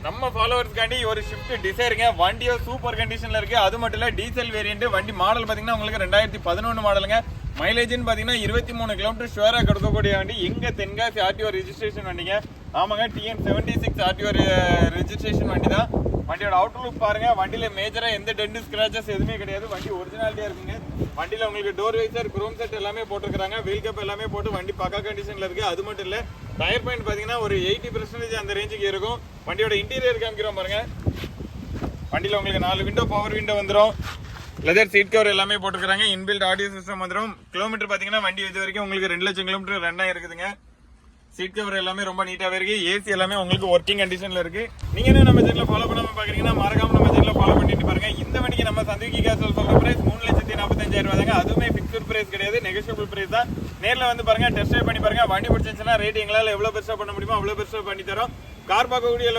நம்ம ஃபாலோவர்ஸ்காண்டி ஒரு shift டிசைருங்க. வண்டியோ super கண்டிஷன்ல இருக்கு. அது மட்டும் இல்ல டீசல் வேரியன்ட். வண்டி மாடல் பாத்தீங்கன்னா உங்களுக்கு 2011 மாடலுங்க. மைலேஜ்னு பாத்தீங்கன்னா 23 கிலோமீட்டர் ஷுவரா கொடுக்கக்கூடிய வண்டி. எங்க தென்காசி ஆர்டிஓ ரெஜிஸ்ட்ரேஷன் வண்டிங்க. ஆமாங்க, TN76 ஆர்டிஓ ரெஜிஸ்ட்ரேஷன் வண்டி தான். வண்டியோட அவுட்லுக் பாருங்க. வண்டியில மேஜரா எந்த டென்ட் ஸ்கிராச்சஸ் எதுவுமே கிடையாது. வண்டி ஒரிஜினாலிட்டியா இருக்குங்க. வண்டியில உங்களுக்கு டோர் வைசர், குரோம் செட் எல்லாமே போட்டுருக்காங்க. வீல் கப் எல்லாமே போட்டு வண்டி பக்கா கண்டிஷன்ல இருக்கு. அது மட்டும் இல்ல டயர் பாயிண்ட் பாத்தீங்கன்னா ஒரு 80% அந்த ரேஞ்சுக்கு இருக்கும். வண்டியோட இன்டீரியர் காமிக்கிறோம் பாருங்க. வண்டியில உங்களுக்கு 4 விண்டோ பவர் விண்டோ வந்துடும். லெதர் சீட் கவர் எல்லாமே போட்டுருக்காங்க. இன்பில்ட் ஆடியோ சிஸ்டம் வந்துடும். கிலோமீட்டர் பாத்தீங்கன்னா வண்டி இது வரைக்கும் உங்களுக்கு 2 லட்சம் கிலோமீட்டர் ரன் ஆயிருக்குதுங்க. சீட் கவர் எல்லாமே ரொம்ப நீட்டாவே இருக்கு. ஏசி எல்லாமே உங்களுக்கு ஒர்க்கிங் கண்டிஷன்ல இருக்கு. நீங்க என்ன நம்ம சேனலை ஃபாலோ பண்ணாம பாக்குறீங்கன்னா மறக்காம நம்ம சேனலை ஃபாலோ பண்ணிட்டு பாருங்க. இந்த வண்டிக்கு நம்ம சந்திக்கு கேசல் சொல்ற பிரைஸ் 3,45,000 ரூபாய் தாங்க. அதுவுமே பிக்ஸ்ட் பிரைஸ் கிடையாது, நெகோஷியபிள் பிரைஸ் தான். நேர்ல வந்து பாருங்க, டெஸ்ட் ட்ரைவ் பண்ணி பாருங்க. வண்டி பிடிச்சிருந்துச்சுன்னா ரேட் எங்களால எவ்வளவு பெருசா பண்ண முடியுமோ அவ்வளவு பெருசா பண்ணி தரோம். கார் பார்க்கக்கூடிய